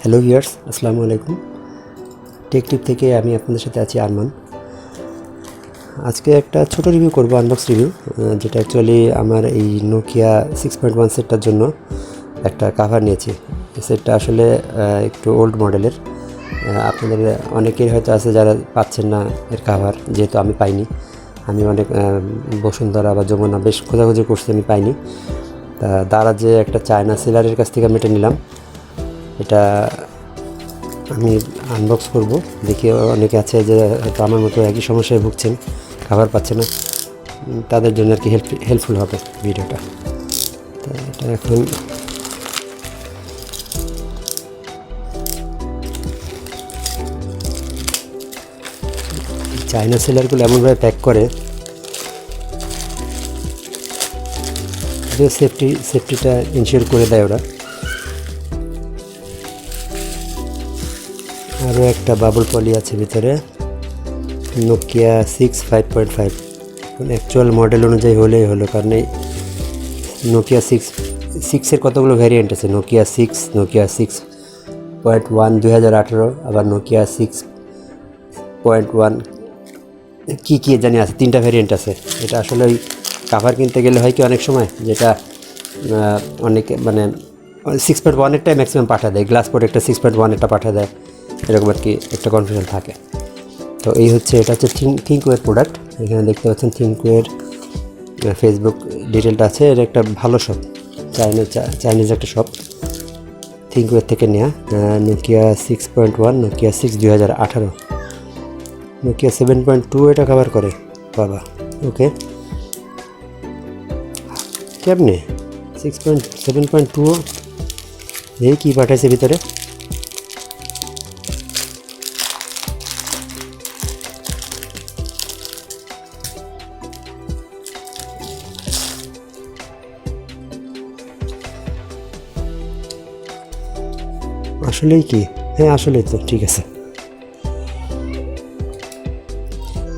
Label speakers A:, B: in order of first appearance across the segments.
A: Hello viewers, আসসালামু আলাইকুম। Take টিপ থেকে আমি আপনাদের সাথে আছি আরমান। আজকে একটা ছোট রিভিউ করব, আনবক্স রিভিউ, যেটা অ্যাকচুয়ালি আমার এই নোকিয়া 6.1 সেটটার জন্য একটা কাভার নিয়েছি। এই সেটটা আসলে একটু ওল্ড মডেলের। আপনাদের অনেকেই হয়তো আছে যারা পাচ্ছেন না এর কাভার, যেহেতু আমি পাইনি। আমি অনেক বসুন্ধরা বা যমুনা বেশ খোঁজাখুঁজি করছি, আমি পাইনি। তা দ্বারা যে একটা চায়না সেলারের কাছ থেকে আমি এটা নিলাম। এটা আমি আনবক্স করব, দেখি অনেকে আছে যে হয়তো আমার মতো একই সমস্যায় ভুগছেন, খাবার পাচ্ছে না, তাদের জন্য আর কি হেল্পফুল হবে ভিডিওটা। তো এটা এখন চায়না সেলারগুলো এমনভাবে প্যাক করে যে সেফটিটা ইনশিওর করে দেয় ওরা। আরও একটা বাবল পলি আছে ভিতরে, নোকিয়া 5.5। অ্যাকচুয়াল মডেল অনুযায়ী হলেই হলো, কারণ এই নোকিয়া 6-এর কতগুলো ভ্যারিয়েন্ট আছে। নোকিয়া 6, নোকিয়া 6.1 2018, আবার নোকিয়া 6.1 কী জানি আছে, 3টা ভ্যারিয়েন্ট আছে। এটা আসলে ওই কাভার কিনতে গেলে হয় কি অনেক সময়, যেটা অনেকে মানে 6.1-এরটাই ম্যাক্সিমাম পাঠা দেয়, গ্লাস প্রোটেক্টর 6.1-এরটা পাঠা দেয়, এরকম আর কি একটা কনফিউশন থাকে। তো এই হচ্ছে, এটা হচ্ছে থিঙ্কওয়ের প্রোডাক্ট। এখানে দেখতে পাচ্ছেন থিঙ্কওয়ের ফেসবুক ডিটেলটা আছে। এর একটা ভালো শপ, চাইনিজ একটা শপ, থিঙ্কওয়ের থেকে নেওয়া। নোকিয়া 6.1, নোকিয়া 6 2018, নোকিয়া 7.2 এটা কভার করে বাবা। ওকে, কেমনে 7.2 এই কী পাঠাইছে ভিতরে? আসলেই কি? হ্যাঁ, আসলেই তো ঠিক আছে।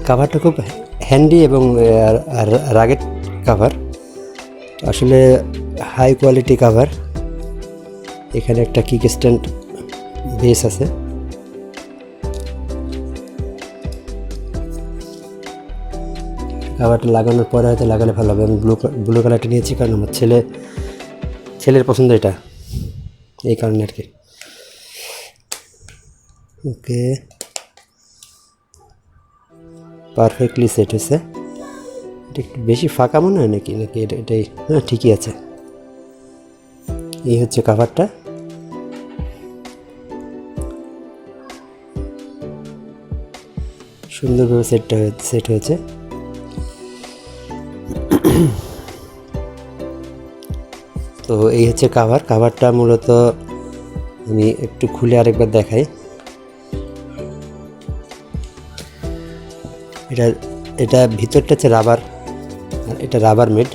A: কাভারটা খুব হ্যান্ডি এবং রাগেড কাভার, আসলে হাই কোয়ালিটি কাভার। এখানে একটা কিকস্ট্যান্ড বেস আছে। কাভারটা লাগানোর পরে হয়তো লাগালে ভালো হবে। আমি ব্লু কালারটা নিয়েছি কারণ আমার ছেলের পছন্দ এটা, এই কারণে আর কি। ওকে, পারফেক্টলি সেট হয়েছে। এটা একটু বেশি ফাঁকা মনে হয় নাকি এটাই? হ্যাঁ, ঠিকই আছে। এই হচ্ছে কাভারটা। সুন্দরভাবে সেট হয়েছে। তো এই হচ্ছে কাভারটা মূলত আমি একটু খুলে আরেকবার দেখাই। এটা ভিতরটা হচ্ছে রাবার, এটা রাবার মেড,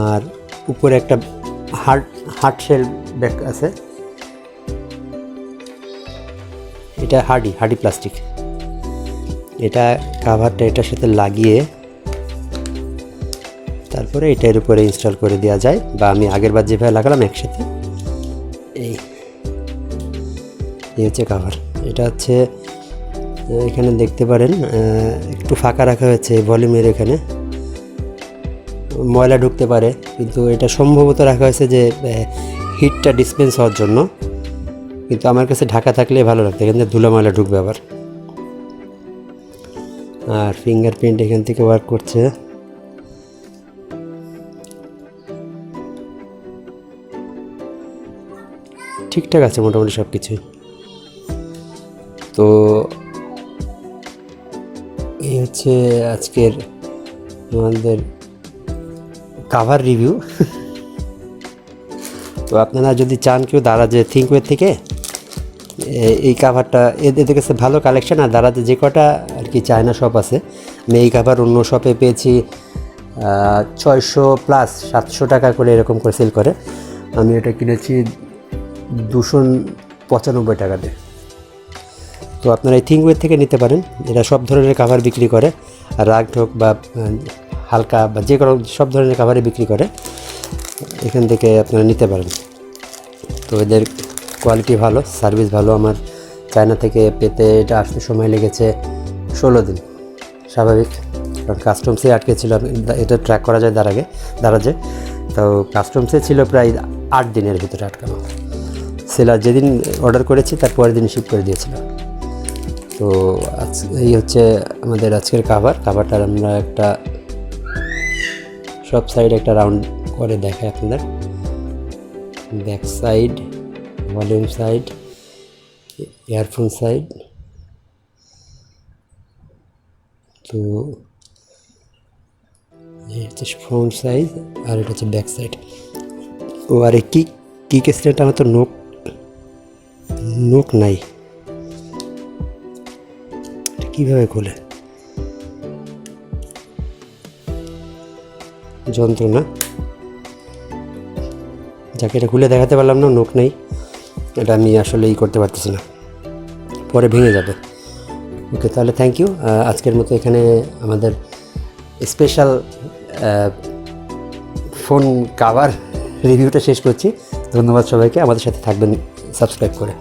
A: আর উপরে একটা হার্ড শেল ব্যাক আছে। এটা হার্ডি প্লাস্টিক। এটা কাভারটা এটার সাথে লাগিয়ে তারপরে এটার উপরে ইনস্টল করে দেওয়া যায়, বা আমি আগেরবার যেভাবে লাগালাম একসাথে। এই হচ্ছে কাভার। এটা হচ্ছে, এখানে দেখতে পারেন একটু ফাঁকা রাখা হয়েছে ভলিউমের এখানে, ময়লা ঢুকতে পারে, কিন্তু এটা সম্ভবত রাখা হয়েছে যে হিটটা ডিসপেন্স হওয়ার জন্য। কিন্তু আমার কাছে ঢাকা থাকলে ভালো লাগতো, এখান থেকে ধুলো ময়লা ঢুকবে আবার। আর ফিঙ্গারপ্রিন্ট এখান থেকে ওয়ার্ক করছে। ঠিকঠাক আছে মোটামুটি সব কিছুই। তো এই হচ্ছে আজকের আমাদের কাভার রিভিউ। তো আপনারা যদি চান কেউ দারাজে থিঙ্কওয়ের থেকে এই কাভারটা, এদের কাছে ভালো কালেকশন। আর দারাজে যে কটা আর কি চায়না শপ আছে, আমি এই কাভার অন্য শপে পেয়েছি 600+ 700 টাকা করে এরকম করে সেল করে। আমি এটা কিনেছি 295 টাকা দিয়ে। তো আপনারা এই থিঙ্কওয়ের থেকে নিতে পারেন। এরা সব ধরনের কাভার বিক্রি করে, রাগ হোক বা হালকা বা যে কোনো সব ধরনের কাভারই বিক্রি করে। এখান থেকে আপনারা নিতে পারেন। তো এদের কোয়ালিটি ভালো, সার্ভিস ভালো। আমার চায়না থেকে পেতে এটা আসতে সময় লেগেছে 16 দিন, স্বাভাবিক, কারণ কাস্টমসে আটকে ছিল। এটা ট্র্যাক করা যায় দারাজে, তো কাস্টমসে ছিল প্রায় 8 দিনের ভিতরে আটকানো। সেলার যেদিন অর্ডার করেছি তার পরের দিন শিপ করে দিয়েছিল। তো এই হচ্ছে আমাদের আজকের কাভারটার আমরা একটা সব সাইড একটা রাউন্ড করে দেখাই আপনাদের। Back side, volume side, earphone side, তো এই হচ্ছে ফ্রন্ট সাইড, আর এটা হচ্ছে ব্যাক সাইড। ও আর এই কিক স্ট্যান্ড আমার তো নোক নাই, কীভাবে খোলে যন্ত্রণা, যাকে এটা খুলে দেখাতে পারলাম না, নোক নেই। এটা আমি আসলে করতে পারতেছি না, পরে ভেঙে যাবে। ওকে, তাহলে থ্যাংক ইউ। আজকের মতো এখানে আমাদের স্পেশাল ফোন কাভার রিভিউটা শেষ করছি। ধন্যবাদ সবাইকে, আমাদের সাথে থাকবেন সাবস্ক্রাইব করে।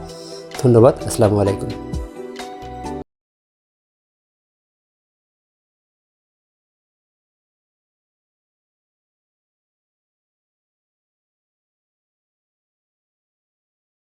A: ধন্যবাদ, আসসালামু আলাইকুম।